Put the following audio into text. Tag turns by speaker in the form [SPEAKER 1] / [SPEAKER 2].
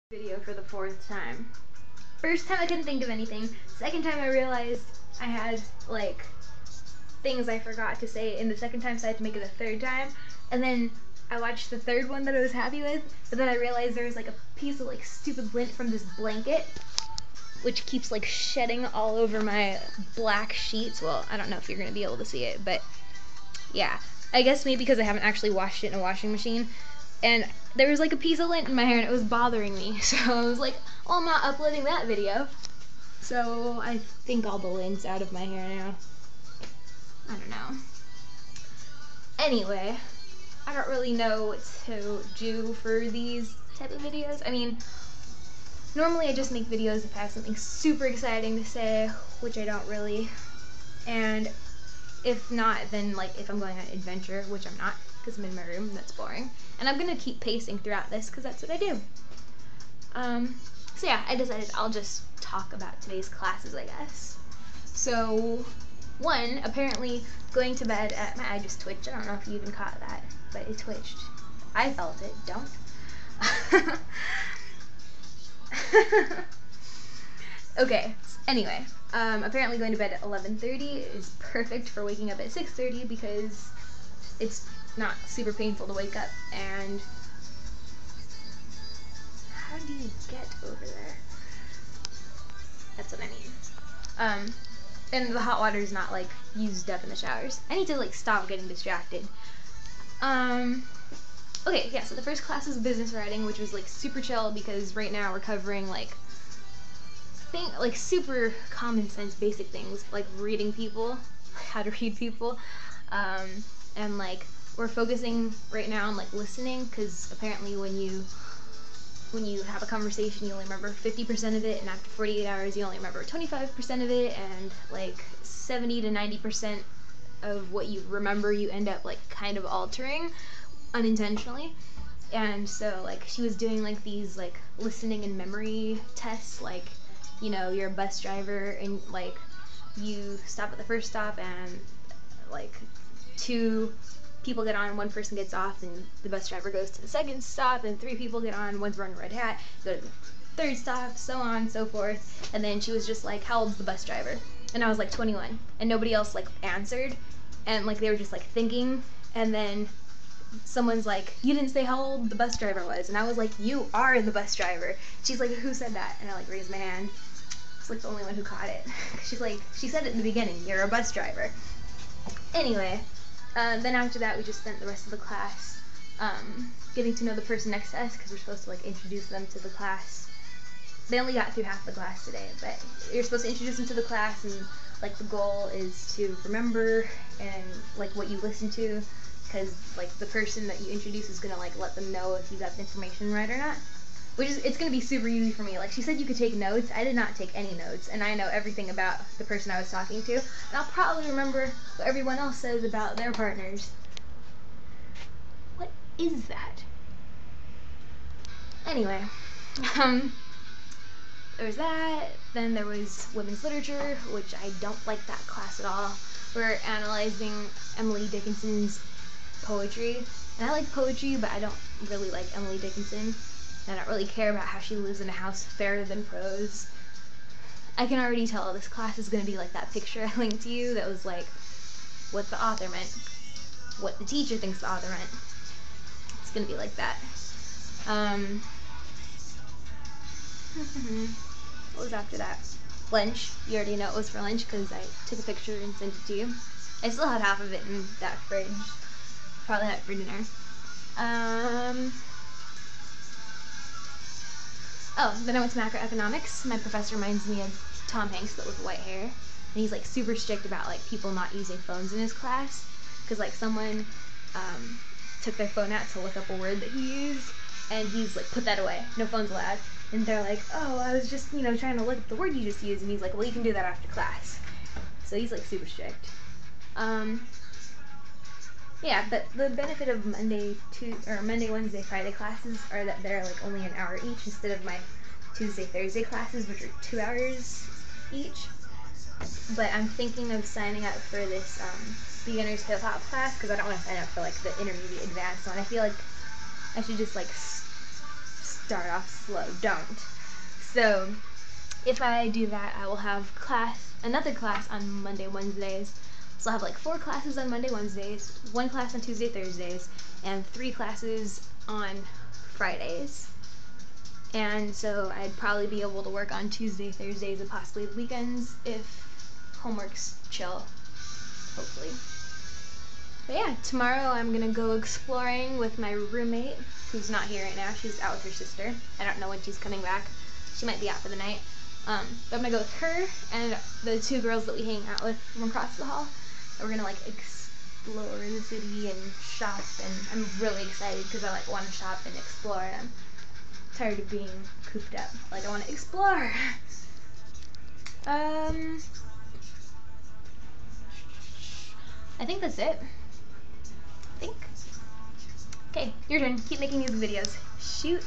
[SPEAKER 1] Video for the fourth time. First time I couldn't think of anything. Second time I realized I had like things I forgot to say in the second time, so I had to make it a third time. And then I watched the third one that I was happy with, but then I realized there was like a piece of like stupid lint from this blanket, which keeps like shedding all over my black sheets. Well, I don't know if you're gonna be able to see it, but yeah. I guess maybe because I haven't actually washed it in a washing machine. And there was like a piece of lint in my hair and it was bothering me. So I was like, oh, I'm not uploading that video. So I think all the lint's out of my hair now. I don't know. Anyway, I don't really know what to do for these type of videos. I mean, normally I just make videos if I have something super exciting to say, which I don't really. And if not, then like if I'm going on an adventure, which I'm not, because I'm in my room, that's boring. And I'm gonna keep pacing throughout this because that's what I do. So yeah, I decided I'll just talk about today's classes, I guess. So, one, apparently going to bed at, my eye just twitched, I don't know if you even caught that, but it twitched. I felt it, don't. Okay, anyway, apparently going to bed at 11:30 is perfect for waking up at 6:30 because it's not super painful to wake up. And how do you get over there? That's what I mean. And the hot water is not like used up in the showers. I need to like stop getting distracted. Okay, yeah, so the first class is business writing, which was like super chill because right now we're covering like super common sense basic things like reading people, how to read people, and like we're focusing right now on like listening, because apparently when you have a conversation you only remember 50% of it, and after 48 hours you only remember 25% of it, and like 70 to 90% of what you remember you end up like kind of altering unintentionally. And so like she was doing like these like listening and memory tests, like, you know, you're a bus driver and like you stop at the first stop and like two people get on, one person gets off, and the bus driver goes to the second stop, and three people get on, one's wearing a red hat, go to the third stop, so on and so forth. And then she was just like, how old's the bus driver? And I was like, 21. And nobody else like answered, and like they were just like thinking. And then someone's like, you didn't say how old the bus driver was. And I was like, you are the bus driver. She's like, who said that? And I like raised my hand. It's like the only one who caught it. She's like, she said it in the beginning, you're a bus driver. Anyway, then after that we just spent the rest of the class getting to know the person next to us, because we're supposed to like introduce them to the class. They only got through half the class today, but you're supposed to introduce them to the class, and like the goal is to remember and like what you listen to, because like the person that you introduce is gonna like let them know if you got the information right or not. Which is, it's gonna be super easy for me. Like she said you could take notes. I did not take any notes, and I know everything about the person I was talking to, and I'll probably remember what everyone else says about their partners. What is that? Anyway, there was that. Then there was women's literature, which I don't like that class at all. We're analyzing Emily Dickinson's poetry, and I like poetry, but I don't really like Emily Dickinson. I don't really care about how she lives in a house fairer than prose. I can already tell this class is going to be like that picture I linked to you that was like what the author meant, what the teacher thinks the author meant. It's going to be like that. What was after that? Lunch. You already know it was for lunch because I took a picture and sent it to you. I still had half of it in that fridge. Probably had it for dinner. Oh, then I went to macroeconomics. My professor reminds me of Tom Hanks, but with white hair. And he's like super strict about like people not using phones in his class, because like someone took their phone out to look up a word that he used, and he's like, put that away, no phones allowed. And they're like, oh, I was just, you know, trying to look up the word you just used. And he's like, well, you can do that after class. So he's like super strict. Yeah, but the benefit of Monday, Wednesday, Friday classes are that they're like only an hour each instead of my Tuesday, Thursday classes, which are 2 hours each. But I'm thinking of signing up for this beginner's hip hop class, because I don't want to sign up for like the intermediate advanced one. I feel like I should just like start off slow. Don't. So if I do that, I will have another class on Monday, Wednesdays. So I'll have like 4 classes on Monday, Wednesdays, 1 class on Tuesday, Thursdays, and 3 classes on Fridays. And so I'd probably be able to work on Tuesday, Thursdays, and possibly the weekends if homework's chill, hopefully. But yeah, tomorrow I'm gonna go exploring with my roommate, who's not here right now. She's out with her sister. I don't know when she's coming back. She might be out for the night. But I'm gonna go with her and the 2 girls that we hang out with from across the hall. And we're gonna like explore the city and shop, and I'm really excited because I like want to shop and explore, and I'm tired of being cooped up. Like, I want to explore. I think that's it. Okay, your turn. Keep making music videos. Shoot.